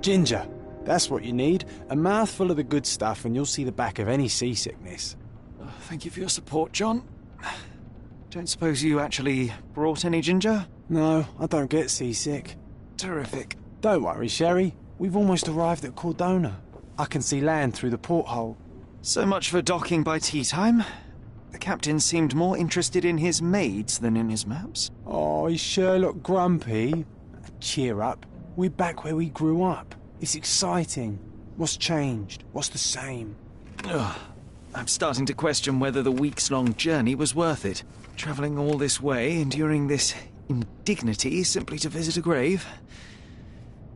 Ginger. That's what you need. A mouthful of the good stuff and you'll see the back of any seasickness. Oh, thank you for your support, John. Don't suppose you actually brought any ginger? No, I don't get seasick. Terrific. Don't worry, Sherry. We've almost arrived at Cordona. I can see land through the porthole. So much for docking by tea time. The captain seemed more interested in his maids than in his maps. Oh, is Sherlock grumpy? Cheer up. We're back where we grew up. It's exciting. What's changed? What's the same? Ugh. I'm starting to question whether the weeks-long journey was worth it. Travelling all this way, enduring this indignity simply to visit a grave.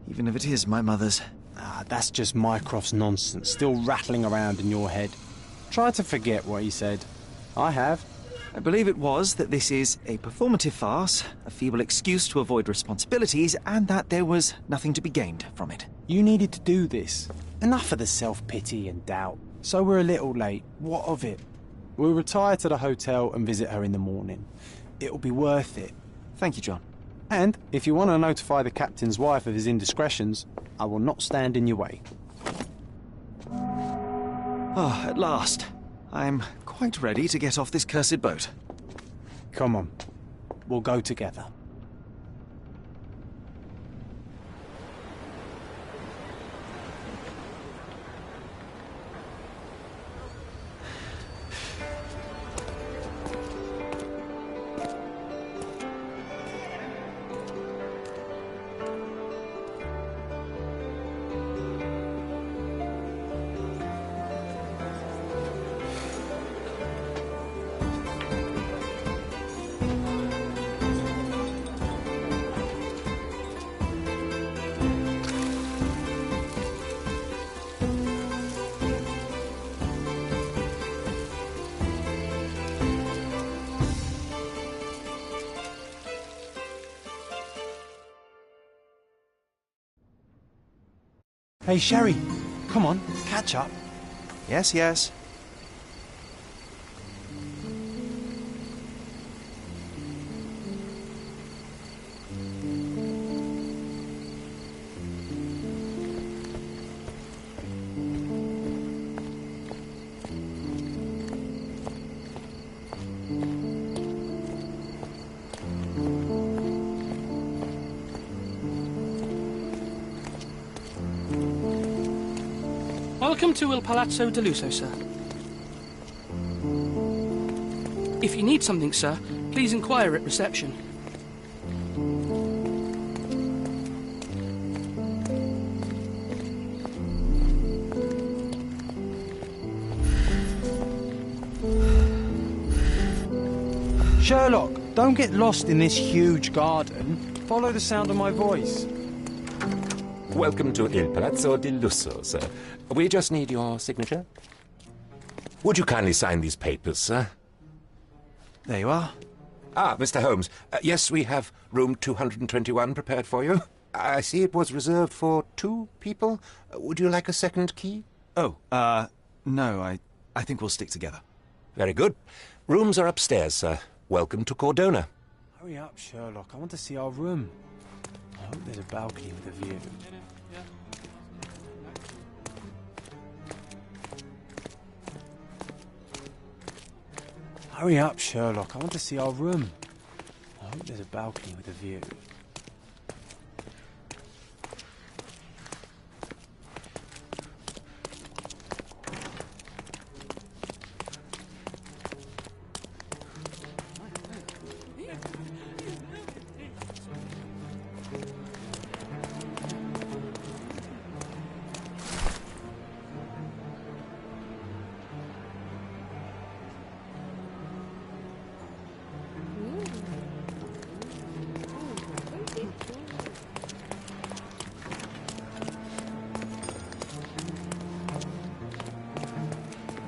Even if it is my mother's. Ah, that's just Mycroft's nonsense, still rattling around in your head. Try to forget what he said. I have. I believe it was that this is a performative farce, a feeble excuse to avoid responsibilities, and that there was nothing to be gained from it. You needed to do this. Enough of the self-pity and doubt. So we're a little late. What of it? We'll retire to the hotel and visit her in the morning. It'll be worth it. Thank you, John. And if you want to notify the captain's wife of his indiscretions, I will not stand in your way. Oh, at last. I'm quite ready to get off this cursed boat. Come on. We'll go together. Hey, Sherry, come on, catch up. Yes, yes. Welcome to Il Palazzo de Lusso, sir. If you need something, sir, please inquire at reception. Sherlock, don't get lost in this huge garden. Follow the sound of my voice. Welcome to Il Palazzo di Lusso, sir. We just need your signature. Would you kindly sign these papers, sir? There you are. Ah, Mr. Holmes. Yes, we have room 221 prepared for you. I see it was reserved for 2 people. Would you like a second key? Oh, no, I think we'll stick together. Very good. Rooms are upstairs, sir. Welcome to Cordona. Hurry up, Sherlock. I want to see our room. I hope there's a balcony with a view. Hurry up, Sherlock. I want to see our room. I hope there's a balcony with a view.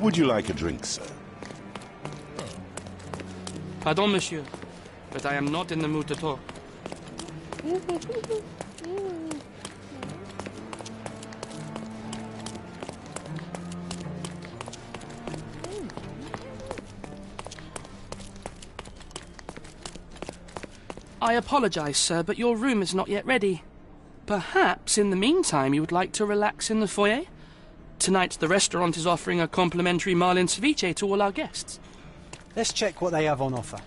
Would you like a drink, sir? Pardon, monsieur, but I am not in the mood to talk. I apologize, sir, but your room is not yet ready. Perhaps, in the meantime, you would like to relax in the foyer? Tonight, the restaurant is offering a complimentary marlin ceviche to all our guests. Let's check what they have on offer.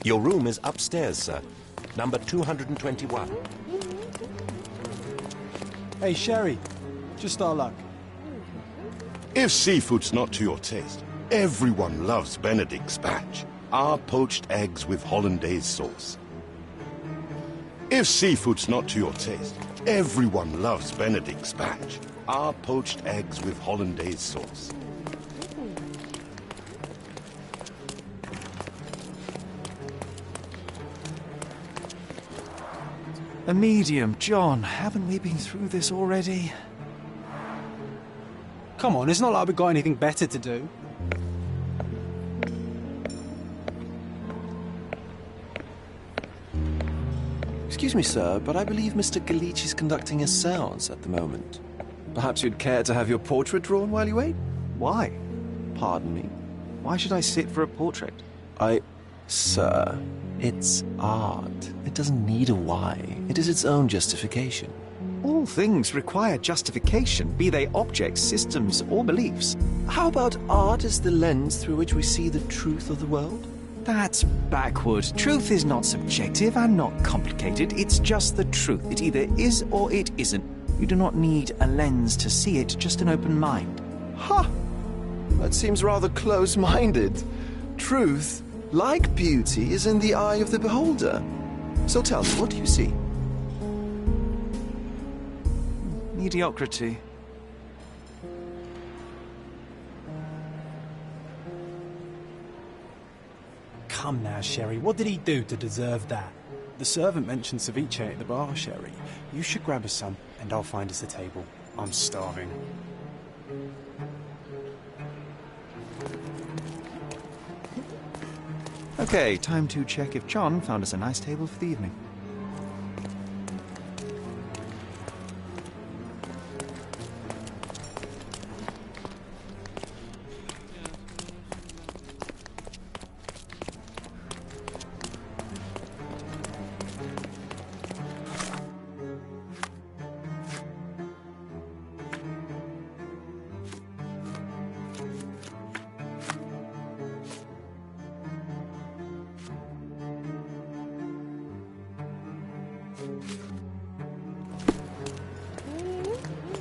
Your room is upstairs, sir. Number 221. Hey, Sherry. Just our luck. If seafood's not to your taste, everyone loves Benedict's batch. Our poached eggs with hollandaise sauce. If seafood's not to your taste, everyone loves Benedict's batch. Our poached eggs with hollandaise sauce. A medium, John. Haven't we been through this already? Come on, it's not like we've got anything better to do. Excuse me, sir, but I believe Mr. Galich is conducting a séance at the moment. Perhaps you'd care to have your portrait drawn while you wait? Why? Pardon me? Why should I sit for a portrait? Sir, it's art. It doesn't need a why. It is its own justification. All things require justification, be they objects, systems, or beliefs. How about art as the lens through which we see the truth of the world? That's backward. Truth is not subjective and not complicated. It's just the truth. It either is or it isn't. You do not need a lens to see it, just an open mind. Ha! That seems rather close-minded. Truth, like beauty, is in the eye of the beholder. So tell me, what do you see? Mediocrity. Come now, Sherry. What did he do to deserve that? The servant mentioned ceviche at the bar, Sherry. You should grab us some, and I'll find us a table. I'm starving. Okay, time to check if John found us a nice table for the evening.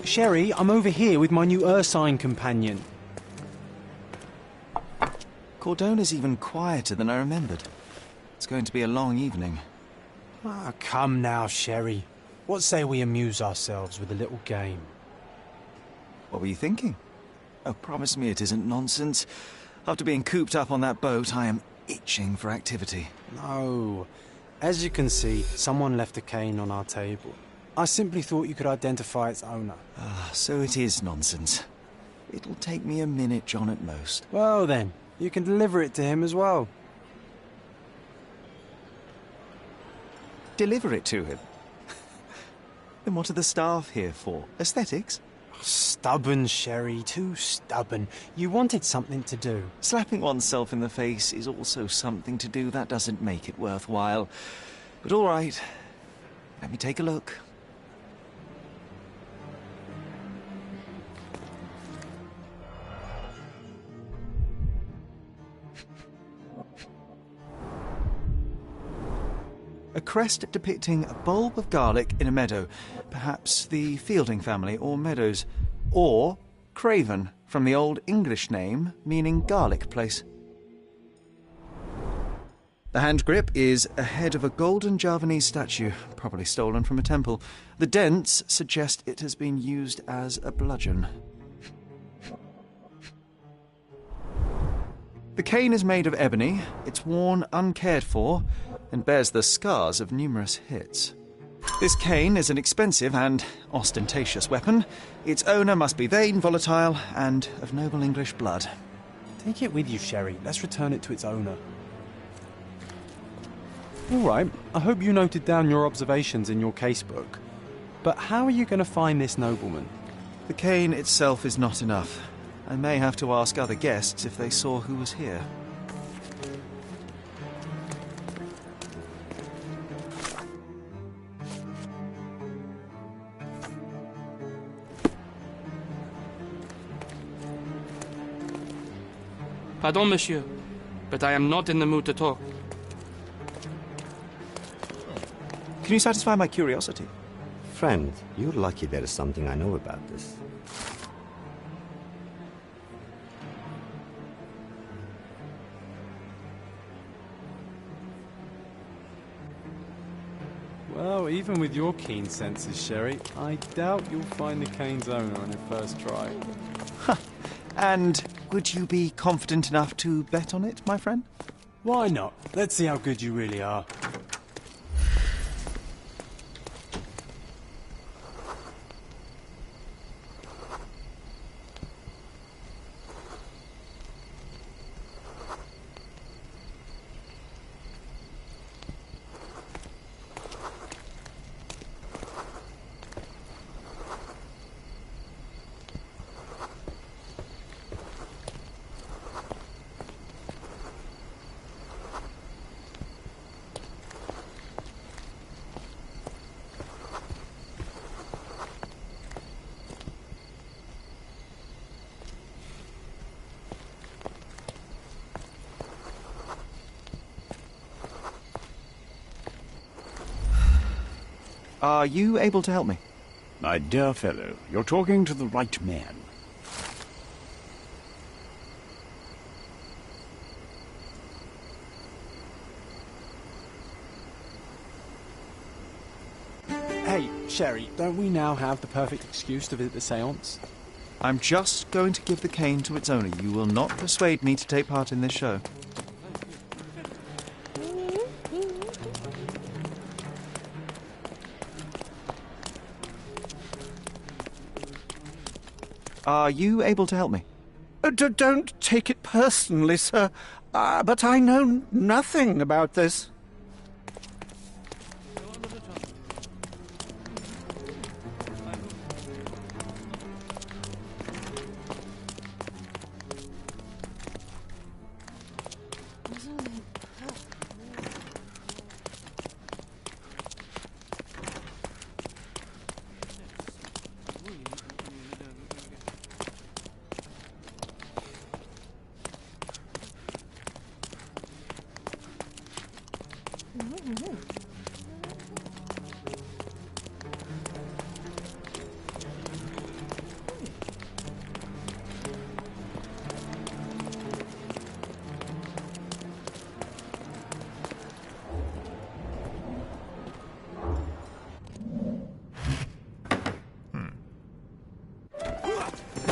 Sherry, I'm over here with my new Ursine companion. Cordona's even quieter than I remembered. It's going to be a long evening. Ah, come now, Sherry. What say we amuse ourselves with a little game? What were you thinking? Oh, promise me it isn't nonsense. After being cooped up on that boat, I am itching for activity. No. As you can see, someone left a cane on our table. I simply thought you could identify its owner. Ah, so it is nonsense. It'll take me a minute, John, at most. Well then, you can deliver it to him as well. Deliver it to him? Then what are the staff here for? Aesthetics? Stubborn, Sherry, too stubborn. You wanted something to do. Slapping oneself in the face is also something to do. That doesn't make it worthwhile. But all right, let me take a look. A crest depicting a bulb of garlic in a meadow. Perhaps the Fielding family or Meadows. Or Craven, from the Old English name meaning garlic place. The hand grip is a head of a golden Javanese statue, probably stolen from a temple. The dents suggest it has been used as a bludgeon. The cane is made of ebony, it's worn uncared for, and bears the scars of numerous hits. This cane is an expensive and ostentatious weapon. Its owner must be vain, volatile, and of noble English blood. Take it with you, Sherry. Let's return it to its owner. All right, I hope you noted down your observations in your casebook. But how are you going to find this nobleman? The cane itself is not enough. I may have to ask other guests if they saw who was here. Pardon, monsieur, but I am not in the mood to talk. Can you satisfy my curiosity? Friend, you're lucky there is something I know about this. Well, even with your keen senses, Sherry, I doubt you'll find the cane's owner on your first try. And would you be confident enough to bet on it, my friend? Why not? Let's see how good you really are. Are you able to help me? My dear fellow, you're talking to the right man. Hey, Sherry, don't we now have the perfect excuse to visit the séance? I'm just going to give the cane to its owner. You will not persuade me to take part in this show. Are you able to help me? Don't take it personally, sir, but I know nothing about this.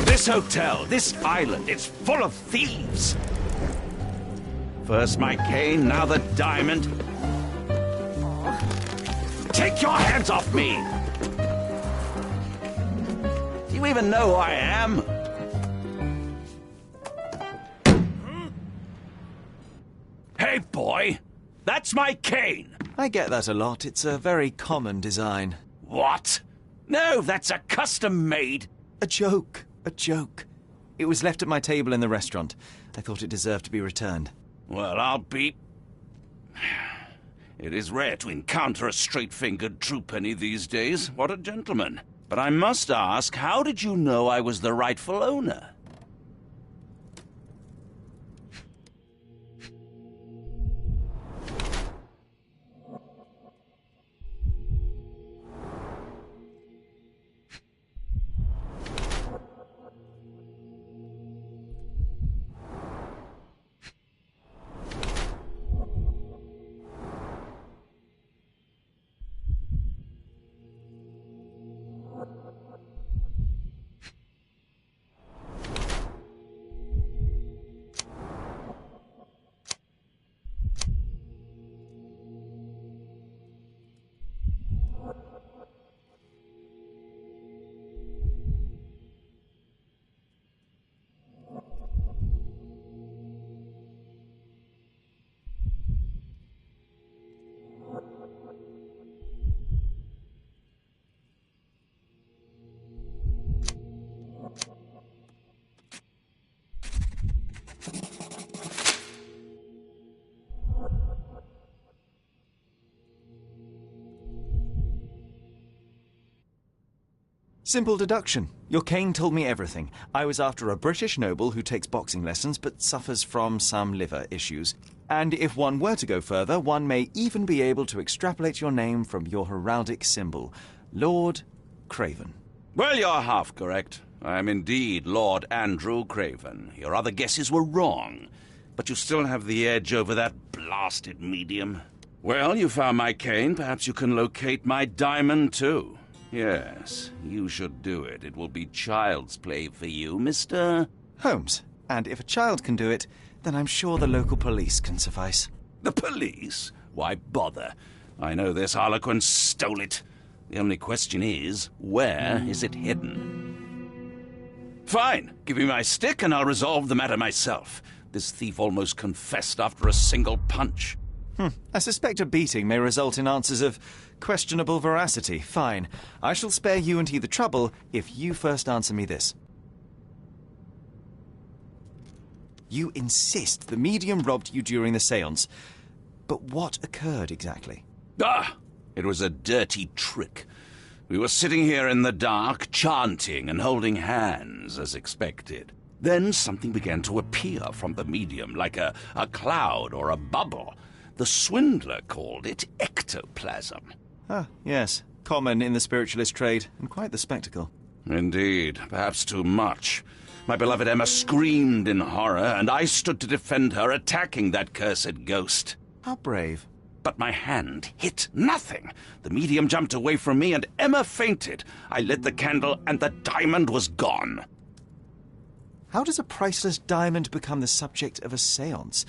This hotel, this island, it's full of thieves. First my cane, now the diamond. Take your hands off me! Do you even know who I am? Hey, boy! That's my cane! I get that a lot. It's a very common design. What? No, that's a custom-made... A joke. A joke. It was left at my table in the restaurant. I thought it deserved to be returned. Well, I'll be... It is rare to encounter a straight-fingered true penny these days. What a gentleman. But I must ask, how did you know I was the rightful owner? Simple deduction. Your cane told me everything. I was after a British noble who takes boxing lessons but suffers from some liver issues. And if one were to go further, one may even be able to extrapolate your name from your heraldic symbol, Lord Craven. Well, you're half correct. I am indeed Lord Andrew Craven. Your other guesses were wrong. But you still have the edge over that blasted medium. Well, you found my cane. Perhaps you can locate my diamond, too. Yes, you should do it. It will be child's play for you, Mr. Holmes. And if a child can do it, then I'm sure the local police can suffice. The police? Why bother? I know this harlequin stole it. The only question is, where is it hidden? Fine. Give me my stick and I'll resolve the matter myself. This thief almost confessed after a single punch. I suspect a beating may result in answers of questionable veracity. Fine. I shall spare you and he the trouble if you first answer me this. You insist the medium robbed you during the séance. But what occurred exactly? It was a dirty trick. We were sitting here in the dark, chanting and holding hands, as expected. Then something began to appear from the medium, like a cloud or a bubble. The swindler called it ectoplasm. Ah, yes. Common in the spiritualist trade, and quite the spectacle. Indeed, perhaps too much. My beloved Emma screamed in horror, and I stood to defend her, attacking that cursed ghost. How brave. But my hand hit nothing. The medium jumped away from me, and Emma fainted. I lit the candle, and the diamond was gone. How does a priceless diamond become the subject of a séance?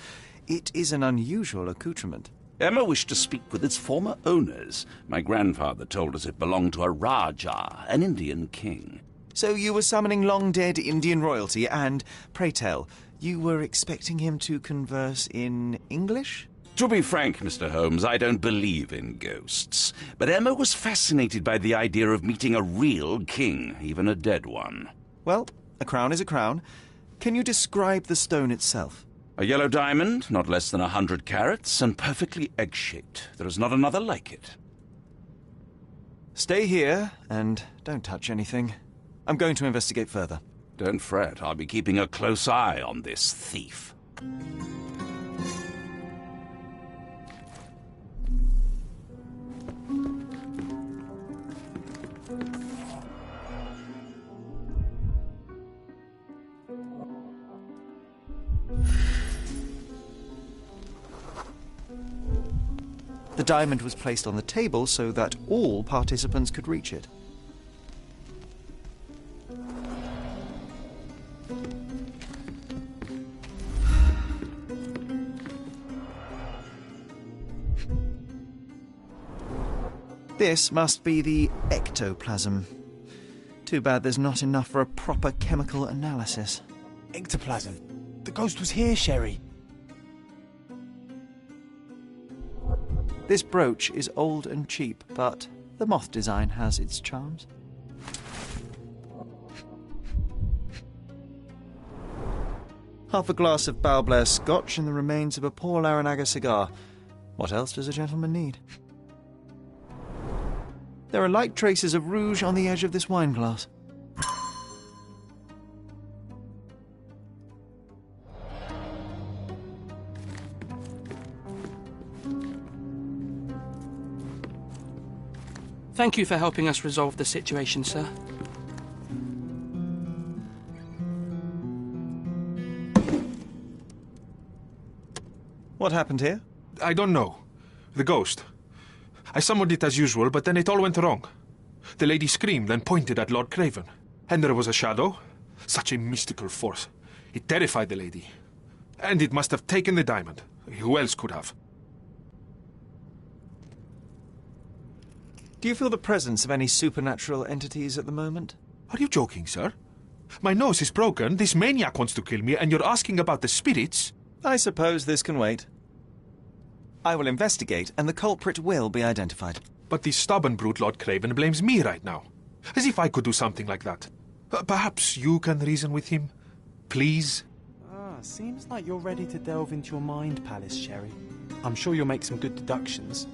It is an unusual accoutrement. Emma wished to speak with its former owners. My grandfather told us it belonged to a Rajah, an Indian king. So you were summoning long-dead Indian royalty, and, pray tell, you were expecting him to converse in English? To be frank, Mr. Holmes, I don't believe in ghosts. But Emma was fascinated by the idea of meeting a real king, even a dead one. Well, a crown is a crown. Can you describe the stone itself? A yellow diamond, not less than 100 carats, and perfectly egg-shaped. There is not another like it. Stay here, and don't touch anything. I'm going to investigate further. Don't fret, I'll be keeping a close eye on this thief. The diamond was placed on the table so that all participants could reach it. This must be the ectoplasm. Too bad there's not enough for a proper chemical analysis. Ectoplasm. The ghost was here, Sherry. This brooch is old and cheap, but the moth design has its charms. Half a glass of Balblair scotch and the remains of a poor Laranaga cigar. What else does a gentleman need? There are light traces of rouge on the edge of this wine glass. Thank you for helping us resolve the situation, sir. What happened here? I don't know. The ghost. I summoned it as usual, but then it all went wrong. The lady screamed and pointed at Lord Craven. And there was a shadow. Such a mystical force. It terrified the lady. And it must have taken the diamond. Who else could have? Do you feel the presence of any supernatural entities at the moment? Are you joking, sir? My nose is broken, this maniac wants to kill me, and you're asking about the spirits? I suppose this can wait. I will investigate, and the culprit will be identified. But the stubborn brute Lord Craven blames me right now. As if I could do something like that. Perhaps you can reason with him? Please? Seems like you're ready to delve into your mind palace, Sherry. I'm sure you'll make some good deductions.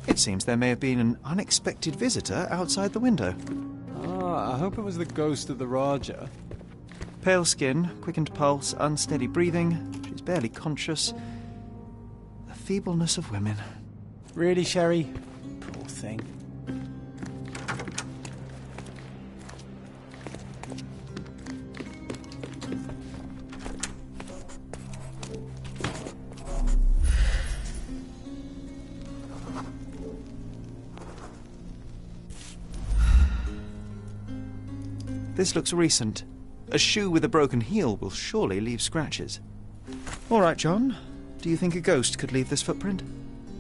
It seems there may have been an unexpected visitor outside the window. Ah, I hope it was the ghost of the Raja. Pale skin, quickened pulse, unsteady breathing. She's barely conscious. The feebleness of women. Really, Sherry? Poor thing. This looks recent. A shoe with a broken heel will surely leave scratches. All right, John. Do you think a ghost could leave this footprint?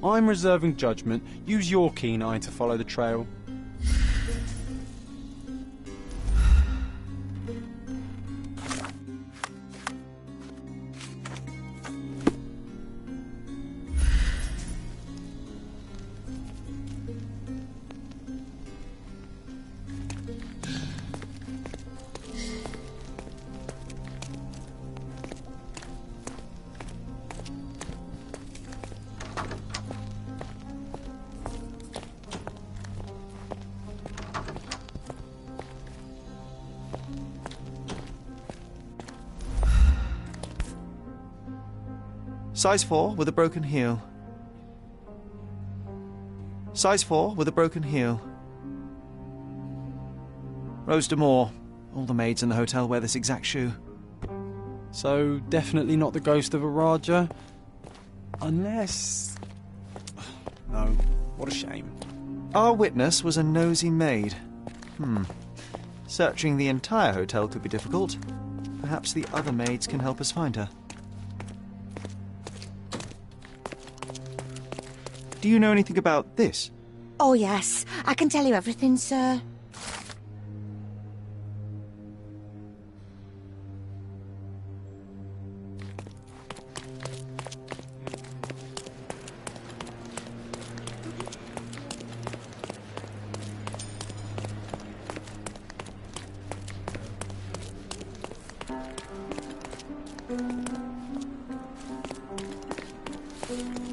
I'm reserving judgment. Use your keen eye to follow the trail. Size 4 with a broken heel. Size 4 with a broken heel. Rose D'Amour. All the maids in the hotel wear this exact shoe. So, definitely not the ghost of a Raja? Unless... No, what a shame. Our witness was a nosy maid. Searching the entire hotel could be difficult. Perhaps the other maids can help us find her. Do you know anything about this? Oh, yes. I can tell you everything, sir.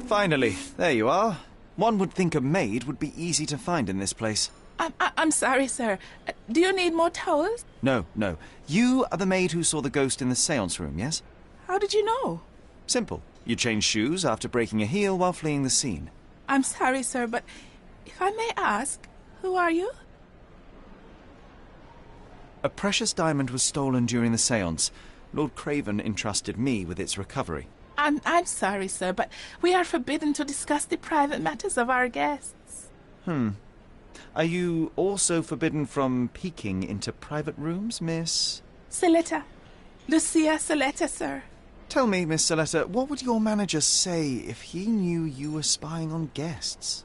Finally, there you are. One would think a maid would be easy to find in this place. I'm sorry, sir. Do you need more towels? No. You are the maid who saw the ghost in the séance room, yes? How did you know? Simple. You changed shoes after breaking a heel while fleeing the scene. I'm sorry, sir, but if I may ask, who are you? A precious diamond was stolen during the séance. Lord Craven entrusted me with its recovery. I'm sorry, sir, but we are forbidden to discuss the private matters of our guests. Are you also forbidden from peeking into private rooms, Miss... Saletta. Lucia Saletta, sir. Tell me, Miss Saletta, what would your manager say if he knew you were spying on guests?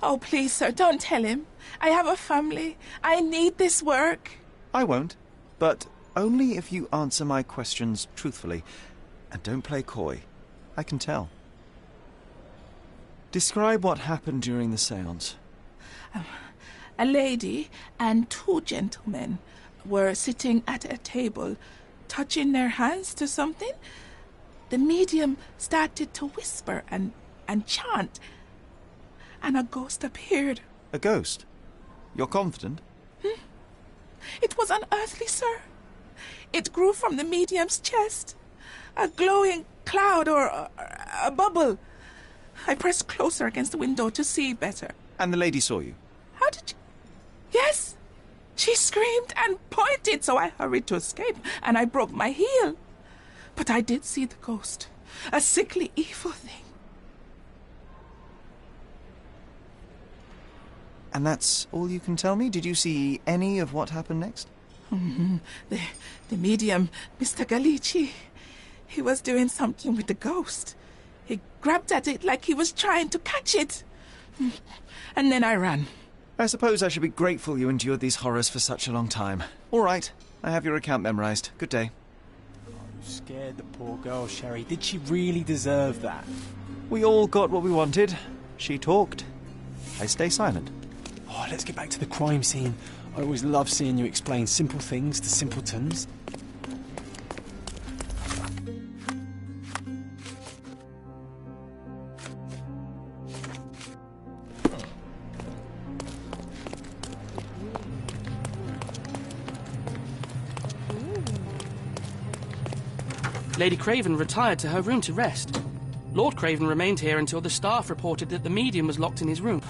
Oh, please, sir, don't tell him. I have a family. I need this work. I won't, but only if you answer my questions truthfully. And don't play coy. I can tell. Describe what happened during the séance. A lady and two gentlemen were sitting at a table, touching their hands to something. The medium started to whisper and chant, and a ghost appeared. A ghost? You're confident? It was unearthly, sir. It grew from the medium's chest. A glowing cloud or a bubble. I pressed closer against the window to see better. And the lady saw you? How did you... Yes! She screamed and pointed, so I hurried to escape, and I broke my heel. But I did see the ghost. A sickly, evil thing. And that's all you can tell me? Did you see any of what happened next? The medium, Mr. Galici, he was doing something with the ghost. He grabbed at it like he was trying to catch it. And then I ran. I suppose I should be grateful you endured these horrors for such a long time. All right, I have your account memorized. Good day. You scared the poor girl, Sherry. Did she really deserve that? We all got what we wanted. She talked. I stay silent. Oh, let's get back to the crime scene. I always love seeing you explain simple things to simpletons. Lady Craven retired to her room to rest. Lord Craven remained here until the staff reported that the medium was locked in his room.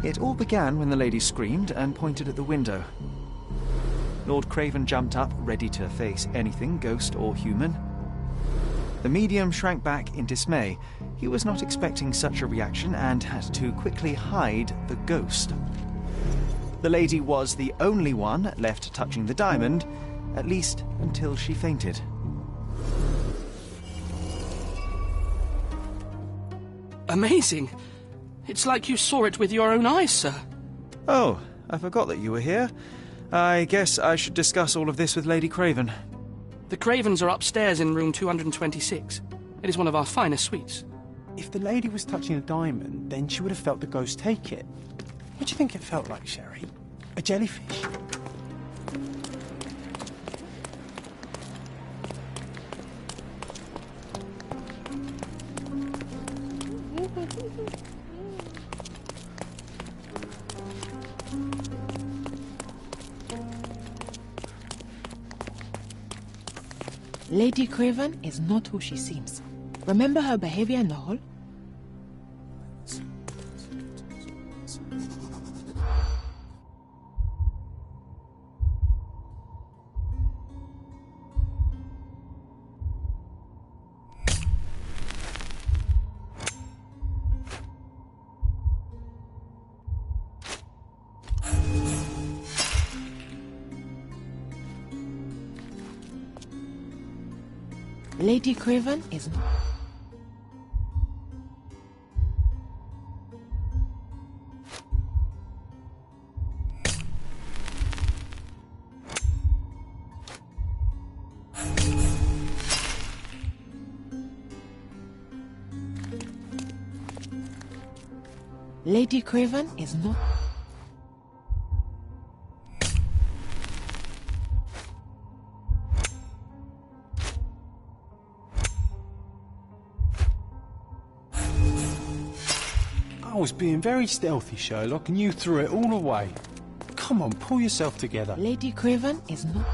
It all began when the lady screamed and pointed at the window. Lord Craven jumped up, ready to face anything, ghost or human. The medium shrank back in dismay. He was not expecting such a reaction and had to quickly hide the ghost. The lady was the only one left touching the diamond, at least until she fainted. Amazing! It's like you saw it with your own eyes, sir. Oh, I forgot that you were here. I guess I should discuss all of this with Lady Craven. The Cravens are upstairs in room 226. It is one of our finest suites. If the lady was touching a diamond, then she would have felt the ghost take it. What do you think it felt like, Sherry? A jellyfish? Lady Craven is not who she seems. Remember her behavior in the hall? Lady Craven is not. Lady Craven is not. I was being very stealthy, Sherlock, and you threw it all away. Come on, pull yourself together. Lady Craven is not.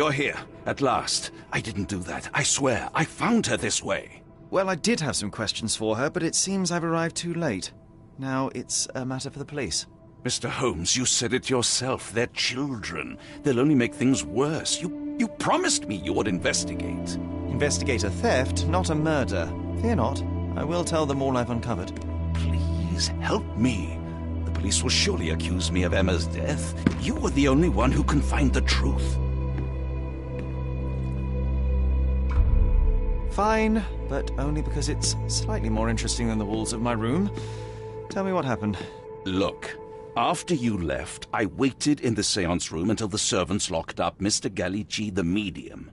you're here. At last. I didn't do that. I swear. I found her this way. Well, I did have some questions for her, but it seems I've arrived too late. Now it's a matter for the police. Mr. Holmes, you said it yourself. They're children. They'll only make things worse. You promised me you would investigate. Investigate a theft, not a murder. Fear not. I will tell them all I've uncovered. Please help me. The police will surely accuse me of Emma's death. You are the only one who can find the truth. Fine, but only because it's slightly more interesting than the walls of my room. Tell me what happened. Look, after you left, I waited in the séance room until the servants locked up Mr. Gallici, the medium.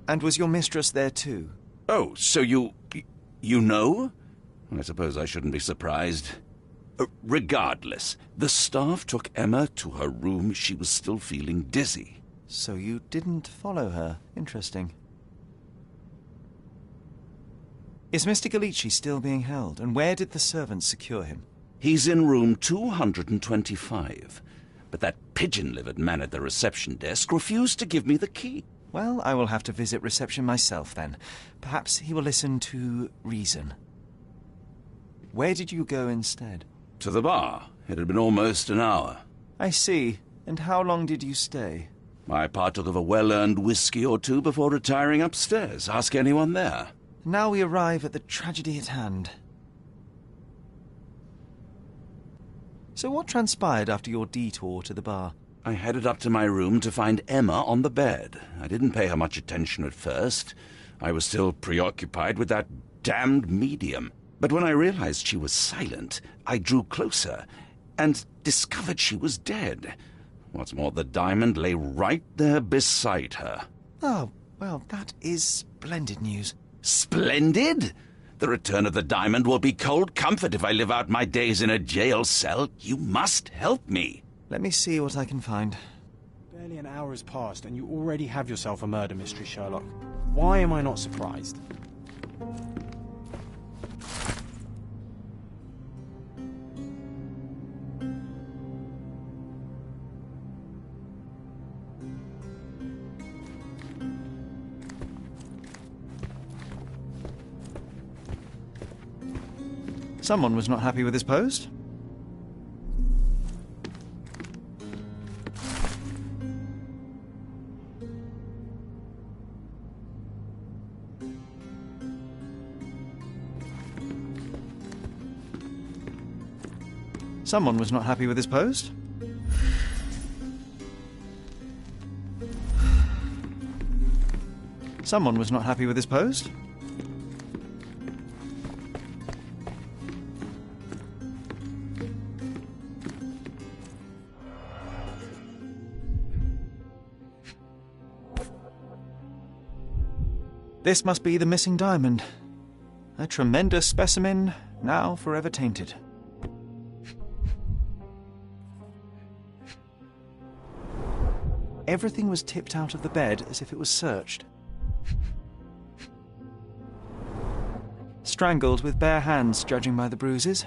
And was your mistress there too? Oh, so you know? I suppose I shouldn't be surprised. Regardless, the staff took Emma to her room. She was still feeling dizzy. So you didn't follow her. Interesting. Is Mr. Gallici still being held? And where did the servants secure him? He's in room 225. But that pigeon-livered man at the reception desk refused to give me the key. Well, I will have to visit reception myself then. Perhaps he will listen to reason. Where did you go instead? To the bar. It had been almost an hour. I see. And how long did you stay? I partook of a well-earned whiskey or two before retiring upstairs. Ask anyone there. Now we arrive at the tragedy at hand. So what transpired after your detour to the bar? I headed up to my room to find Emma on the bed. I didn't pay her much attention at first. I was still preoccupied with that damned medium. But when I realized she was silent, I drew closer and discovered she was dead. What's more, the diamond lay right there beside her. Oh, well, that is splendid news. Splendid? The return of the diamond will be cold comfort if I live out my days in a jail cell. You must help me. Let me see what I can find. Barely an hour has passed and you already have yourself a murder mystery, Sherlock. Why am I not surprised? Someone was not happy with his post. Someone was not happy with his post. Someone was not happy with his post. This must be the missing diamond. A tremendous specimen, now forever tainted. Everything was tipped out of the bed as if it was searched. Strangled with bare hands, judging by the bruises.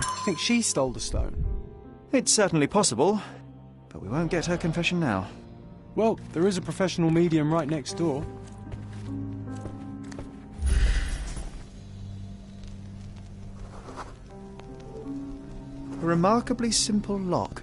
Do you think she stole the stone? It's certainly possible, but we won't get her confession now. Well, there is a professional medium right next door. A remarkably simple lock.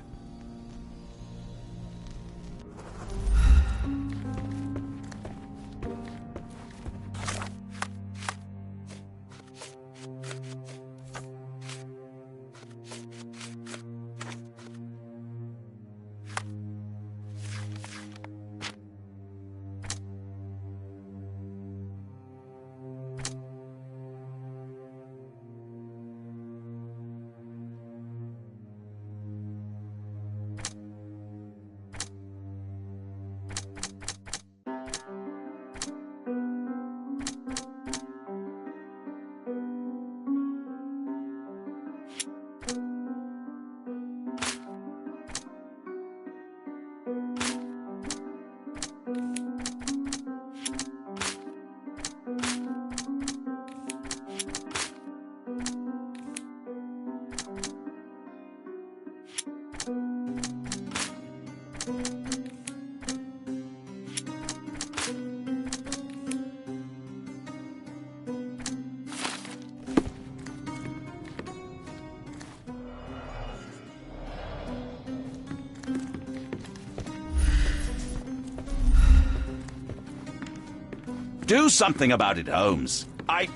Do something about it, Holmes. I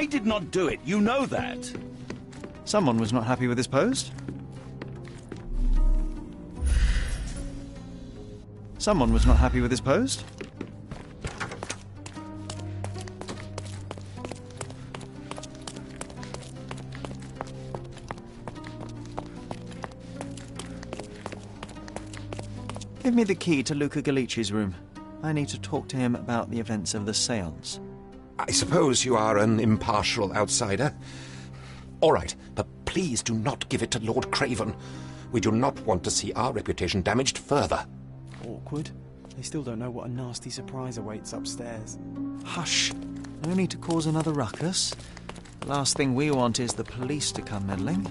did not do it. You know that. Someone was not happy with his post. Someone was not happy with his post. Give me the key to Luca Galici's room. I need to talk to him about the events of the séance. I suppose you are an impartial outsider. All right, but please do not give it to Lord Craven. We do not want to see our reputation damaged further. Awkward. They still don't know what a nasty surprise awaits upstairs. Hush. No need to cause another ruckus. The last thing we want is the police to come meddling.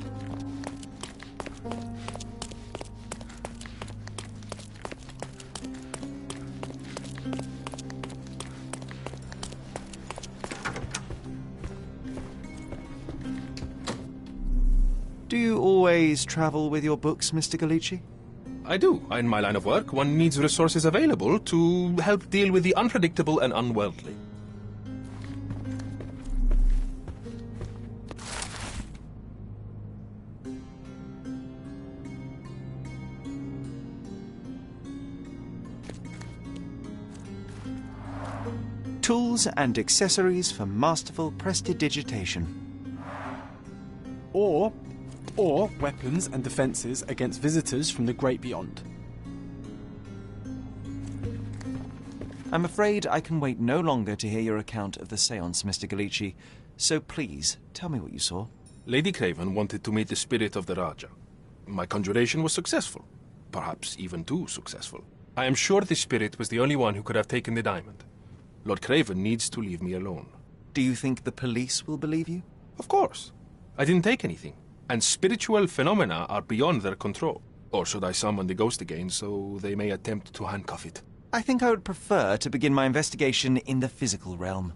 Do you always travel with your books, Mr. Galici? I do. In my line of work, one needs resources available to help deal with the unpredictable and unworldly. Tools and accessories for masterful prestidigitation. Or weapons and defences against visitors from the great beyond. I'm afraid I can wait no longer to hear your account of the séance, Mr. Galici, so please tell me what you saw. Lady Craven wanted to meet the spirit of the Raja. My conjuration was successful, perhaps even too successful. I am sure the spirit was the only one who could have taken the diamond. Lord Craven needs to leave me alone. Do you think the police will believe you? Of course. I didn't take anything, and spiritual phenomena are beyond their control. Or should I summon the ghost again so they may attempt to handcuff it? I think I would prefer to begin my investigation in the physical realm.